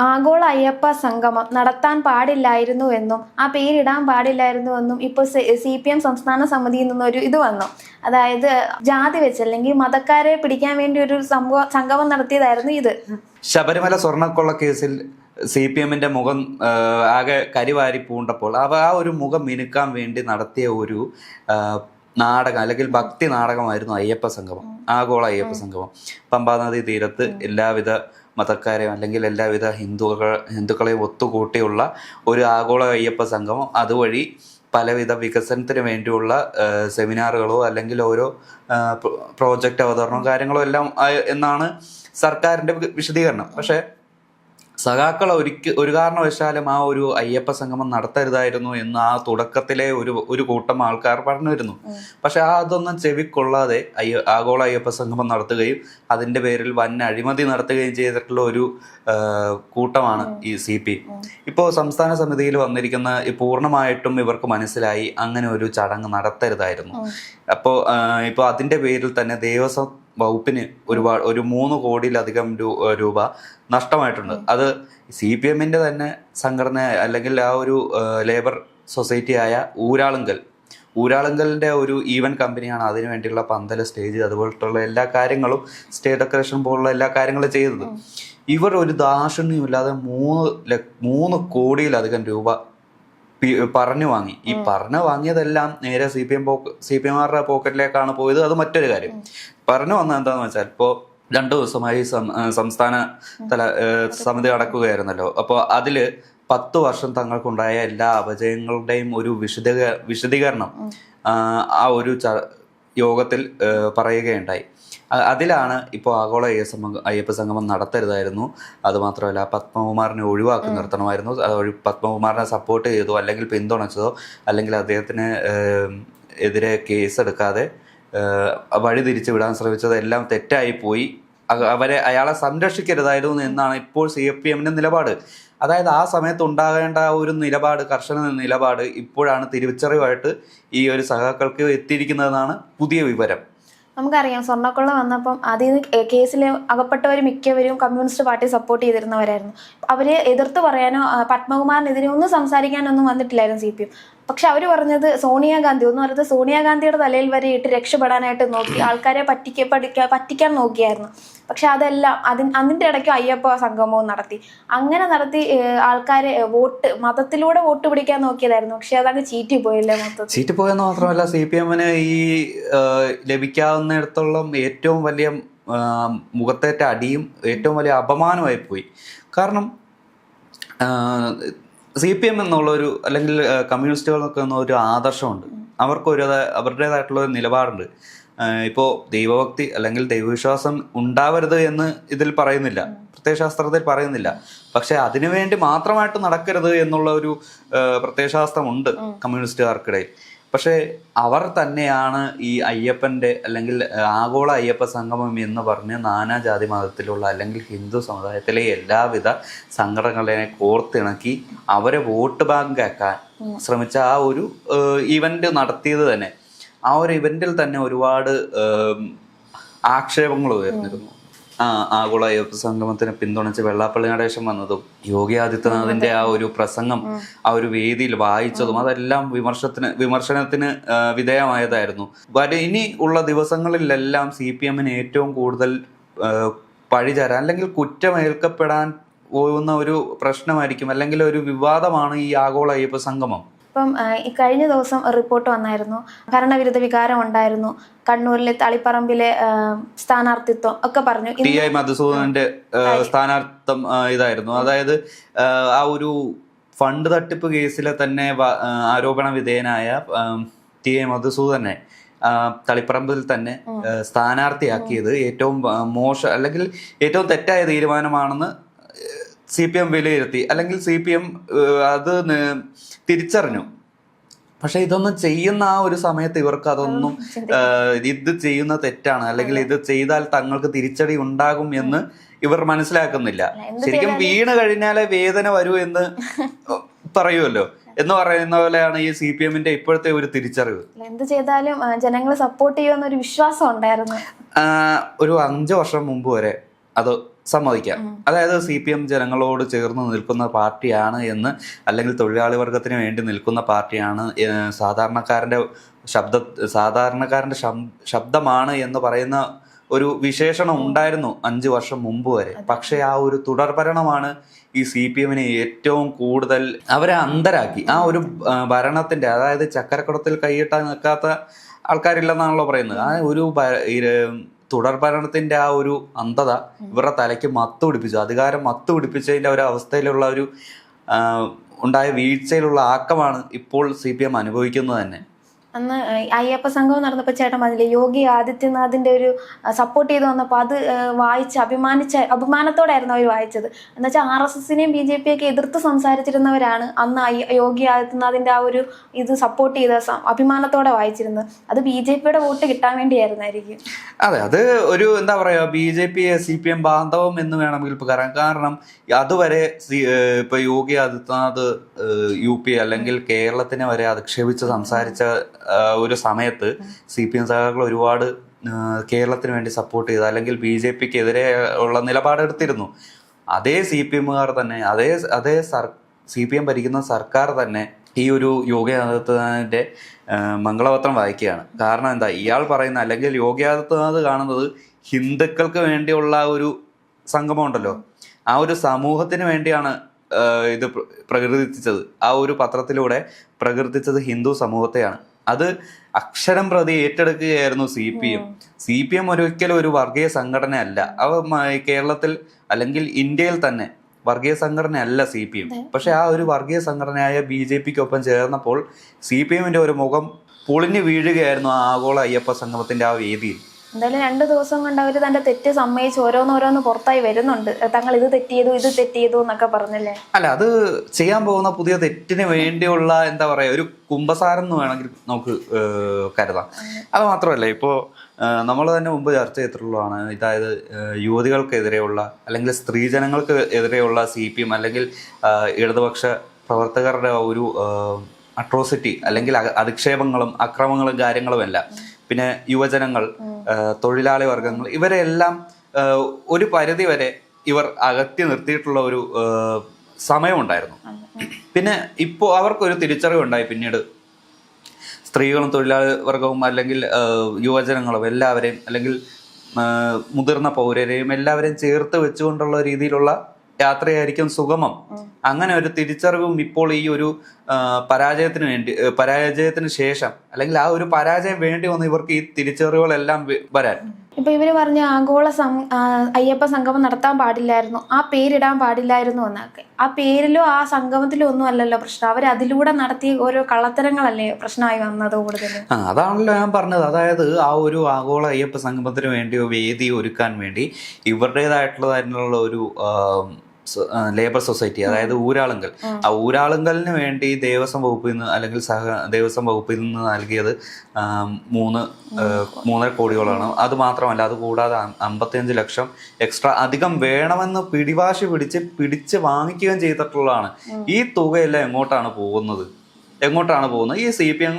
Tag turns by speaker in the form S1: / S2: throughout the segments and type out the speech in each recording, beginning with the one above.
S1: ആഗോള അയ്യപ്പ സംഗമം നടത്താൻ പാടില്ലായിരുന്നുവെന്നും ആ പേരിടാൻ പാടില്ലായിരുന്നുവെന്നും ഇപ്പോൾ CPM സംസ്ഥാന സമിതിയിൽ നിന്നൊരു ഇത് വന്നു. അതായത് ജാതി വെച്ച് അല്ലെങ്കിൽ മതക്കാരെ പിടിക്കാൻ വേണ്ടി ഒരു സംഗമം നടത്തിയതായിരുന്നു ഇത്.
S2: ശബരിമല സ്വർണ്ണക്കൊള്ള കേസിൽ CPMന്റെ മുഖം ആകെ കരിവാരി പൂണ്ടപ്പോൾ ആ ഒരു മുഖം മിനുക്കാൻ വേണ്ടി നടത്തിയ ഒരു നാടകം അല്ലെങ്കിൽ ഭക്തി നാടകമായിരുന്നു അയ്യപ്പ സംഗമം, ആഗോള അയ്യപ്പ സംഗമം. പമ്പാനദി തീരത്ത് എല്ലാവിധ മതക്കാരെയും അല്ലെങ്കിൽ എല്ലാവിധ ഹിന്ദുക്കളെയും ഒത്തുകൂട്ടിയുള്ള ഒരു ആഗോള അയ്യപ്പ സംഗമം. അതുവഴി പലവിധ വികസനത്തിന് വേണ്ടിയുള്ള സെമിനാറുകളോ അല്ലെങ്കിൽ ഓരോ പ്രോജക്റ്റ് അവതരണമോ കാര്യങ്ങളോ എല്ലാം എന്നാണ് സർക്കാരിൻ്റെ വിശദീകരണം. പക്ഷേ സഖാക്കൾ ഒരു കാരണവശാലും ആ ഒരു അയ്യപ്പ സംഗമം നടത്തരുതായിരുന്നു എന്ന് ആ തുടക്കത്തിലെ ഒരു കൂട്ടം ആൾക്കാർ പറഞ്ഞു വരുന്നു. പക്ഷെ അതൊന്നും ചെവിക്കൊള്ളാതെ ആഗോള അയ്യപ്പ സംഗമം നടത്തുകയും അതിൻ്റെ പേരിൽ വൻ അഴിമതി നടത്തുകയും ചെയ്തിട്ടുള്ള ഒരു കൂട്ടമാണ് ഈ CPM. ഇപ്പോൾ സംസ്ഥാന സമിതിയിൽ വന്നിരിക്കുന്ന പൂർണ്ണമായിട്ടും ഇവർക്ക് മനസ്സിലായി അങ്ങനെ ഒരു ചടങ്ങ് നടത്തരുതായിരുന്നു. ഇപ്പോൾ അതിൻ്റെ പേരിൽ തന്നെ ദേവസ്വം വകുപ്പിന് ഒരു 3 കോടിയിലധികം രൂപ നഷ്ടമായിട്ടുണ്ട്. അത് CPMന്റെ തന്നെ സംഘടന അല്ലെങ്കിൽ ആ ഒരു ലേബർ സൊസൈറ്റിയായ ഊരാളുങ്കലിൻ്റെ ഒരു ഈവന്റ് കമ്പനിയാണ് അതിനു വേണ്ടിയുള്ള പന്തല്, സ്റ്റേജ്, അതുപോലത്തുള്ള എല്ലാ കാര്യങ്ങളും, സ്റ്റേജ് ഡെക്കറേഷൻ പോലുള്ള എല്ലാ കാര്യങ്ങളും ചെയ്തത്. ഇവർ ഒരു ദാക്ഷിണ്യമില്ലാതെ 3 കോടിയിലധികം രൂപ പറഞ്ഞു വാങ്ങി. ഈ പറഞ്ഞു വാങ്ങിയതെല്ലാം നേരെ CPMമാരുടെ പോക്കറ്റിലേക്കാണ് പോയത്. അത് മറ്റൊരു കാര്യം. പറഞ്ഞു വന്നത് എന്താണെന്ന് വെച്ചാൽ, ഇപ്പോൾ 2 ദിവസമായി സംസ്ഥാന തല സമിതി അടക്കുകയായിരുന്നല്ലോ. അപ്പോൾ അതിൽ 10 വർഷം തങ്ങൾക്കുണ്ടായ എല്ലാ അപജയങ്ങളുടെയും ഒരു വിശദീകരണം ആ ഒരു യോഗത്തിൽ പറയുകയുണ്ടായി. അതിലാണ് ഇപ്പോൾ ആഗോള അയ്യപ്പ സംഗമം നടത്തരുതായിരുന്നു, അതുമാത്രമല്ല പത്മകുമാറിനെ ഒഴിവാക്കി നിർത്തണമായിരുന്നു, പത്മകുമാറിനെ സപ്പോർട്ട് ചെയ്തോ അല്ലെങ്കിൽ പിന്തുണച്ചതോ അല്ലെങ്കിൽ അദ്ദേഹത്തിന് എതിരെ കേസെടുക്കാതെ വഴി തിരിച്ചു വിടാൻ ശ്രമിച്ചത് എല്ലാം തെറ്റായി പോയി. അയാളെ സംരക്ഷിക്കരുതായിരുന്നു എന്നാണ് ഇപ്പോൾ CPMന്റെ നിലപാട്. അതായത് ആ സമയത്ത് ഉണ്ടാകേണ്ട ഒരു നിലപാട്, കർശന നിലപാട് ഇപ്പോഴാണ് തിരിച്ചറിവായിട്ട് ഈ ഒരു സഖാക്കൾക്ക് എത്തിയിരിക്കുന്നതെന്നാണ് പുതിയ വിവരം.
S1: നമുക്കറിയാം, സ്വർണ്ണക്കൊള്ള വന്നപ്പം അതിൽ കേസിൽ അകപ്പെട്ടവർ മിക്കവരും കമ്മ്യൂണിസ്റ്റ് പാർട്ടി സപ്പോർട്ട് ചെയ്തിരുന്നവരായിരുന്നു. അവരെ എതിർത്ത് പറയാനോ പത്മകുമാറിനെതിരെ ഒന്നും സംസാരിക്കാനൊന്നും വന്നിട്ടില്ലായിരുന്നു CPM. പക്ഷെ അവർ പറഞ്ഞത് സോണിയാഗാന്ധിയുടെ തലയിൽ വരെ ഇട്ട് രക്ഷപ്പെടാനായിട്ട് നോക്കി, ആൾക്കാരെ പറ്റിക്കാൻ നോക്കിയായിരുന്നു. പക്ഷെ അതെല്ലാം അതിൻ്റെ ഇടയ്ക്ക് അയ്യപ്പ സംഗമവും നടത്തി. അങ്ങനെ നടത്തി ആൾക്കാരെ മതത്തിലൂടെ വോട്ട് പിടിക്കാൻ നോക്കിയതായിരുന്നു. പക്ഷെ അതങ്ങ് ചീറ്റിപ്പോയില്ലേ?
S2: ചീറ്റിപ്പോയെന്ന് മാത്രമല്ല, CPMന് ഈ ലഭിക്കാവുന്നിടത്തോളം ഏറ്റവും വലിയ മുഖത്തേറ്റ അടിയും ഏറ്റവും വലിയ അപമാനമായി പോയി. കാരണം CPM എന്നുള്ളൊരു അല്ലെങ്കിൽ കമ്മ്യൂണിസ്റ്റുകൾക്ക് എന്നൊരു ആദർശമുണ്ട്, അവരുടേതായിട്ടുള്ള ഒരു നിലപാടുണ്ട്. ഇപ്പോൾ ദൈവഭക്തി അല്ലെങ്കിൽ ദൈവവിശ്വാസം ഉണ്ടാവരുത് എന്ന് ഇതിൽ പറയുന്നില്ല, പ്രത്യയശാസ്ത്രത്തിൽ പറയുന്നില്ല. പക്ഷെ അതിനുവേണ്ടി മാത്രമായിട്ട് നടക്കരുത് എന്നുള്ള ഒരു പ്രത്യയശാസ്ത്രമുണ്ട് കമ്മ്യൂണിസ്റ്റുകാർക്കിടയിൽ. പക്ഷേ അവർ തന്നെയാണ് ഈ അയ്യപ്പൻ്റെ അല്ലെങ്കിൽ ആഗോള അയ്യപ്പ സംഗമം എന്ന് പറഞ്ഞ് നാനാജാതി മതത്തിലുള്ള അല്ലെങ്കിൽ ഹിന്ദു സമുദായത്തിലെ എല്ലാവിധ സംഘടനകളെ കോർത്തിണക്കി അവരെ വോട്ട് ബാങ്കാക്കാൻ ശ്രമിച്ച ആ ഒരു ഇവന്റ് നടത്തിയത് തന്നെ. ആ ഒരു ഇവന്റിൽ തന്നെ ഒരുപാട് ആക്ഷേപങ്ങൾ ഉയർന്നിരുന്നു. ആഗോള അയ്യപ്പ സംഗമത്തിന് പിന്തുണച്ച് വെള്ളാപ്പള്ളി നടേശൻ വന്നതും യോഗി ആദിത്യനാഥിന്റെ ആ ഒരു പ്രസംഗം ആ ഒരു വേദിയിൽ വായിച്ചതും അതെല്ലാം വിമർശനത്തിന് വിധേയമായതായിരുന്നു. ഇനി ഉള്ള ദിവസങ്ങളിലെല്ലാം CPMന് ഏറ്റവും കൂടുതൽ പഴിചാരാൻ അല്ലെങ്കിൽ കുറ്റമേൽക്കപ്പെടാൻ പോകുന്ന ഒരു പ്രശ്നമായിരിക്കും അല്ലെങ്കിൽ ഒരു വിവാദമാണ് ഈ ആഗോള അയ്യപ്പ സംഗമം.
S1: ഇപ്പം കഴിഞ്ഞ ദിവസം റിപ്പോർട്ട് വന്നായിരുന്നു, ഭരണവിരുദ്ധ വികാരം ഉണ്ടായിരുന്നു, കണ്ണൂരിലെ തളിപ്പറമ്പിലെ സ്ഥാനാർത്ഥിത്വം ഒക്കെ പറഞ്ഞു.
S2: TI മധുസൂദനന്റെ സ്ഥാനാർത്ഥം ഇതായിരുന്നു. അതായത് ആ ഒരു ഫണ്ട് തട്ടിപ്പ് കേസിലെ തന്നെ ആരോപണ വിധേയനായ TI മധുസൂദനെ തളിപ്പറമ്പിൽ തന്നെ സ്ഥാനാർത്ഥിയാക്കിയത് ഏറ്റവും അല്ലെങ്കിൽ ഏറ്റവും തെറ്റായ തീരുമാനമാണെന്ന് CPM വിലയിരുത്തി, അല്ലെങ്കിൽ CPM അത് തിരിച്ചറിഞ്ഞു. പക്ഷെ ഇതൊന്നും ചെയ്യുന്ന ആ ഒരു സമയത്ത് ഇവർക്ക് അതൊന്നും ഇത് ചെയ്യുന്ന തെറ്റാണ് അല്ലെങ്കിൽ ഇത് ചെയ്താൽ തങ്ങൾക്ക് തിരിച്ചടി ഉണ്ടാകും എന്ന് ഇവർ മനസ്സിലാക്കുന്നില്ല. ശരിക്കും വീണ് കഴിഞ്ഞാലേ വേദന വരൂ എന്ന് പറയുമല്ലോ എന്ന് പറയുന്ന പോലെയാണ് ഈ CPMന്റെ ഇപ്പോഴത്തെ ഒരു തിരിച്ചറിവ്.
S1: എന്ത് ചെയ്താലും ജനങ്ങൾ സപ്പോർട്ട് ചെയ്യുമെന്നൊരു വിശ്വാസം ഉണ്ടായിരുന്നു.
S2: ഒരു 5 വർഷം മുമ്പ് വരെ അത് സമ്മതിക്കാം. അതായത് CPM ജനങ്ങളോട് ചേർന്ന് നിൽക്കുന്ന പാർട്ടിയാണ് എന്ന്, അല്ലെങ്കിൽ തൊഴിലാളി വർഗത്തിന് വേണ്ടി നിൽക്കുന്ന പാർട്ടിയാണ്, സാധാരണക്കാരന്റെ ശബ്ദമാണ് എന്ന് പറയുന്ന ഒരു വിശേഷണം ഉണ്ടായിരുന്നു 5 വർഷം മുമ്പ് വരെ. പക്ഷെ ആ ഒരു തുടർഭരണമാണ് ഈ CPM-നെ ഏറ്റവും കൂടുതൽ അവരെ അന്ധരാക്കി. ആ ഒരു ഭരണത്തിന്റെ, അതായത് ചക്കരക്കുടത്തിൽ കൈയിട്ടാൻ നിൽക്കാത്ത ആൾക്കാരില്ലെന്നാണല്ലോ പറയുന്നത്. ആ ഒരു തുടർഭരണത്തിന്റെ ആ ഒരു അന്ധത ഇവരുടെ തലയ്ക്ക് മത്ത് പിടിപ്പിച്ചു. അധികാരം മത്ത് പിടിപ്പിച്ചതിന്റെ ഒരു അവസ്ഥയിലുള്ള ഒരു ഉണ്ടായ വീഴ്ചയിലുള്ള ആക്കമാണ് ഇപ്പോൾ CPM അനുഭവിക്കുന്നത് തന്നെ.
S1: അന്ന് അയ്യപ്പ സംഘം നടന്നപ്പോൾ ചേട്ടൻ പറഞ്ഞില്ലേ, യോഗി ആദിത്യനാഥിന്റെ ഒരു സപ്പോർട്ട് ചെയ്ത് വന്നപ്പോൾ അത് വായിച്ച് അഭിമാനത്തോടായിരുന്നു അവർ വായിച്ചത്. എന്നുവെച്ചാൽ RSSനെയും BJP ഒക്കെ എതിർത്ത് സംസാരിച്ചിരുന്നവരാണ് അന്ന് യോഗി ആദിത്യനാഥിന്റെ ആ ഒരു ഇത് സപ്പോർട്ട് ചെയ്ത അഭിമാനത്തോടെ വായിച്ചിരുന്നത്. അത് BJPയുടെ വോട്ട് കിട്ടാൻ വേണ്ടിയായിരുന്നായിരിക്കും.
S2: അതെ, അത് ഒരു എന്താ പറയാ, BJP CPM ബാന്ധവം എന്ന് വേണമെങ്കിൽ പറയാം. കാരണം അതുവരെ ഇപ്പൊ യോഗി ആദിത്യനാഥ് UP അല്ലെങ്കിൽ കേരളത്തിനെ വരെ അധിക്ഷേപിച്ച് സംസാരിച്ച ഒരു സമയത്ത് CPM സഖാക്കൾ ഒരുപാട് കേരളത്തിന് വേണ്ടി സപ്പോർട്ട് ചെയ്ത്, അല്ലെങ്കിൽ BJPക്ക് എതിരെ ഉള്ള നിലപാടെടുത്തിരുന്നു. അതേ CPMകാർ തന്നെ, അതേ CPM ഭരിക്കുന്ന സർക്കാർ തന്നെ ഈ ഒരു യോഗി ആദിത്യനാഥിന്റെ മംഗളപത്രം വായിക്കുകയാണ്. കാരണം എന്താ, ഇയാൾ പറയുന്ന, അല്ലെങ്കിൽ യോഗി ആദിത്യനാഥ് കാണുന്നത് ഹിന്ദുക്കൾക്ക് വേണ്ടിയുള്ള ഒരു സംഗമം ഉണ്ടല്ലോ, ആ ഒരു സമൂഹത്തിന് വേണ്ടിയാണ് ഇത് പ്രകീർത്തിച്ചത്. ആ ഒരു പത്രത്തിലൂടെ പ്രകീർത്തിച്ചത് ഹിന്ദു സമൂഹത്തെയാണ്. അത് അക്ഷരം പ്രതി ഏറ്റെടുക്കുകയായിരുന്നു CPM ഒരിക്കലും ഒരു വർഗീയ സംഘടനയല്ല. കേരളത്തിൽ അല്ലെങ്കിൽ ഇന്ത്യയിൽ തന്നെ വർഗീയ സംഘടനയല്ല CPM. പക്ഷെ ആ ഒരു വർഗീയ സംഘടനയായ BJPക്കൊപ്പം ചേർന്നപ്പോൾ CPMന്റെ ഒരു മുഖം പൊളിഞ്ഞു വീഴുകയായിരുന്നു ആ ആഗോള അയ്യപ്പ സംഗമത്തിന്റെ ആ വേദിയിൽ.
S1: എന്തായാലും 2 ദിവസം കൊണ്ട് അവർ തന്റെ തെറ്റ് സമ്മതിച്ച് ഓരോന്നോരോന്ന് പുറത്തായി വരുന്നുണ്ട്. തങ്ങൾ ഇത് തെറ്റ് ചെയ്തു എന്നൊക്കെ പറഞ്ഞല്ലേ.
S2: അല്ല, അത് ചെയ്യാൻ പോകുന്ന പുതിയ തെറ്റിന് വേണ്ടിയുള്ള എന്താ പറയാ, ഒരു കുമ്പസാരം എന്ന് വേണമെങ്കിൽ നമുക്ക് കരുതാം. അത് മാത്രമല്ല, ഇപ്പോൾ നമ്മൾ തന്നെ മുമ്പ് ചർച്ച ചെയ്തിട്ടുള്ളതാണ്, അതായത് യുവതികൾക്കെതിരെയുള്ള അല്ലെങ്കിൽ സ്ത്രീജനങ്ങൾക്ക് എതിരെയുള്ള CPM അല്ലെങ്കിൽ ഇടതുപക്ഷ പ്രവർത്തകരുടെ ഒരു അട്രോസിറ്റി അല്ലെങ്കിൽ അധിക്ഷേപങ്ങളും അക്രമങ്ങളും കാര്യങ്ങളും എല്ലാം, പിന്നെ യുവജനങ്ങൾ, തൊഴിലാളി വർഗങ്ങൾ, ഇവരെല്ലാം ഒരു പരിധി വരെ ഇവർ അകറ്റി നിർത്തിയിട്ടുള്ള ഒരു സമയമുണ്ടായിരുന്നു. പിന്നെ ഇപ്പോൾ അവർക്കൊരു തിരിച്ചറിവുണ്ടായി. പിന്നീട് സ്ത്രീകളും തൊഴിലാളി വർഗവും അല്ലെങ്കിൽ യുവജനങ്ങളും എല്ലാവരെയും, അല്ലെങ്കിൽ മുതിർന്ന പൗരരെയും എല്ലാവരെയും ചേർത്ത് വെച്ചുകൊണ്ടുള്ള രീതിയിലുള്ള യാത്രയായിരിക്കും സുഗമം. അങ്ങനെ ഒരു തിരിച്ചറിവും ഇപ്പോൾ ഈ ഒരു പരാജയത്തിന് ശേഷം, അല്ലെങ്കിൽ ആ ഒരു പരാജയം വേണ്ടി വന്ന് ഇവർക്ക് ഈ തിരിച്ചറിവുകളെല്ലാം വരാൻ.
S1: ഇപ്പൊ ഇവര് പറഞ്ഞ ആഗോള അയ്യപ്പ സംഗമം നടത്താൻ പാടില്ലായിരുന്നു, ആ പേരിടാൻ പാടില്ലായിരുന്നു എന്നൊക്കെ. ആ പേരിലോ ആ സംഗമത്തിലോ ഒന്നും അല്ലല്ലോ പ്രശ്നം, അവർ അതിലൂടെ നടത്തിയ ഓരോ കള്ളത്തരങ്ങളല്ലേ പ്രശ്നമായി വന്നത് കൂടുതൽ.
S2: അതാണല്ലോ ഞാൻ പറഞ്ഞത്. അതായത് ആ ഒരു ആഗോള അയ്യപ്പ സംഗമത്തിന് വേണ്ടി വേദി ഒരുക്കാൻ വേണ്ടി ഇവരുടേതായിട്ടുള്ള ഒരു ലേബർ സൊസൈറ്റി, അതായത് ഊരാളുങ്കൽ, ആ ഊരാളുങ്കലിന് വേണ്ടി ദേവസ്വം വകുപ്പിൽ നിന്ന് അല്ലെങ്കിൽ ദേവസ്വം വകുപ്പിൽ നിന്ന് നൽകിയത് 3.5 കോടികളാണ്. അത് മാത്രമല്ല, അത് കൂടാതെ 55 ലക്ഷം എക്സ്ട്രാ അധികം വേണമെന്ന് പിടിച്ച് വാങ്ങിക്കുകയും ചെയ്തിട്ടുള്ളതാണ്. ഈ തുകയെല്ലാം എങ്ങോട്ടാണ് പോകുന്നത്? ഈ CPM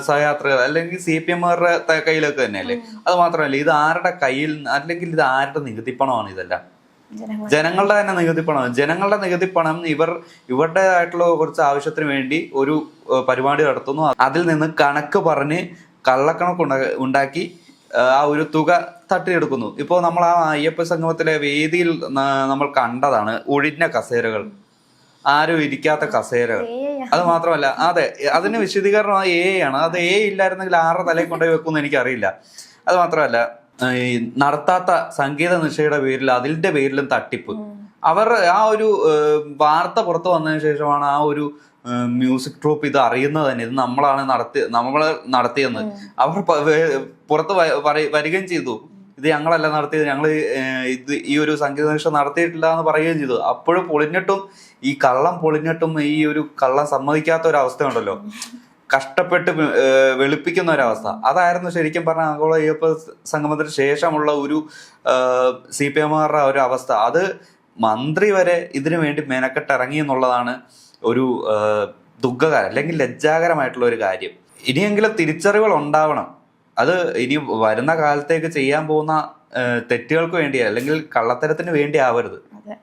S2: സഹയാത്രികർ അല്ലെങ്കിൽ CPMകാരുടെ കയ്യിലൊക്കെ തന്നെയല്ലേ? അത് മാത്രമല്ല, ഇത് ആരുടെ കയ്യിൽ, അല്ലെങ്കിൽ ഇത് ആരുടെ നികുതിപ്പണമാണ്? ഇതെല്ലാം ജനങ്ങളുടെ തന്നെ നികുതിപ്പണം. ജനങ്ങളുടെ നികുതിപ്പണം ഇവരുടേതായിട്ടുള്ള കുറച്ച് ആവശ്യത്തിന് വേണ്ടി ഒരു പരിപാടി നടത്തുന്നു. അതിൽ നിന്ന് കണക്ക് പറഞ്ഞ് കള്ളക്കണക്ക് ഉണ്ടാക്കി ആ ഒരു തുക തട്ടിയെടുക്കുന്നു. ഇപ്പോൾ നമ്മൾ ആ അയ്യപ്പ സംഗമത്തിലെ വേദിയിൽ നമ്മൾ കണ്ടതാണ് ഒഴിഞ്ഞ കസേരകൾ, ആരും ഇരിക്കാത്ത കസേരകൾ. അത് മാത്രമല്ല, അതെ, അതിന് വിശദീകരണം AI ആണ്. അത് AI ഇല്ലായിരുന്നെങ്കിൽ ആരുടെ തലയിൽ കൊണ്ടുപോയി വെക്കുമെന്ന് എനിക്കറിയില്ല. അത് മാത്രമല്ല, നടത്താത്ത സംഗീത നിശയുടെ അതിന്റെ പേരിലും തട്ടിപ്പ്. അവർ ആ ഒരു വാർത്ത പുറത്തു വന്നതിന് ശേഷമാണ് ആ ഒരു മ്യൂസിക് ട്രൂപ്പ് ഇത് അറിയുന്നത് തന്നെ. ഇത് നമ്മൾ നടത്തിയെന്ന് അവർ പുറത്ത് വരികയും ചെയ്തു. ഇത് ഞങ്ങളല്ല നടത്തിയത്, ഞങ്ങൾ ഈ ഒരു സംഗീത നിശ നടത്തിയിട്ടില്ല എന്ന് പറയുകയും ചെയ്തു. അപ്പോഴും ഈ കള്ളം പൊളിഞ്ഞിട്ടും ഈ ഒരു കള്ളം സമ്മതിക്കാത്ത ഒരു അവസ്ഥ ഉണ്ടല്ലോ, കഷ്ടപ്പെട്ട് വെളുപ്പിക്കുന്ന ഒരവസ്ഥ. അതായിരുന്നു ശരിക്കും പറഞ്ഞ ആഗോള അയ്യപ്പ സംഗമത്തിന് ശേഷമുള്ള ഒരു CPMകാരുടെ ഒരു അവസ്ഥ. അത് മന്ത്രി വരെ ഇതിനു വേണ്ടി മെനക്കെട്ടിറങ്ങി എന്നുള്ളതാണ് ഒരു ദുഃഖകരം അല്ലെങ്കിൽ ലജ്ജാകരമായിട്ടുള്ള ഒരു കാര്യം. ഇനിയെങ്കിലും തിരിച്ചറിവുകൾ ഉണ്ടാവണം. അത് ഇനി വരുന്ന കാലത്തേക്ക് ചെയ്യാൻ പോകുന്ന തെറ്റുകൾക്ക് വേണ്ടി അല്ലെങ്കിൽ കള്ളത്തരത്തിന് വേണ്ടി ആവരുത്.
S1: അതെ.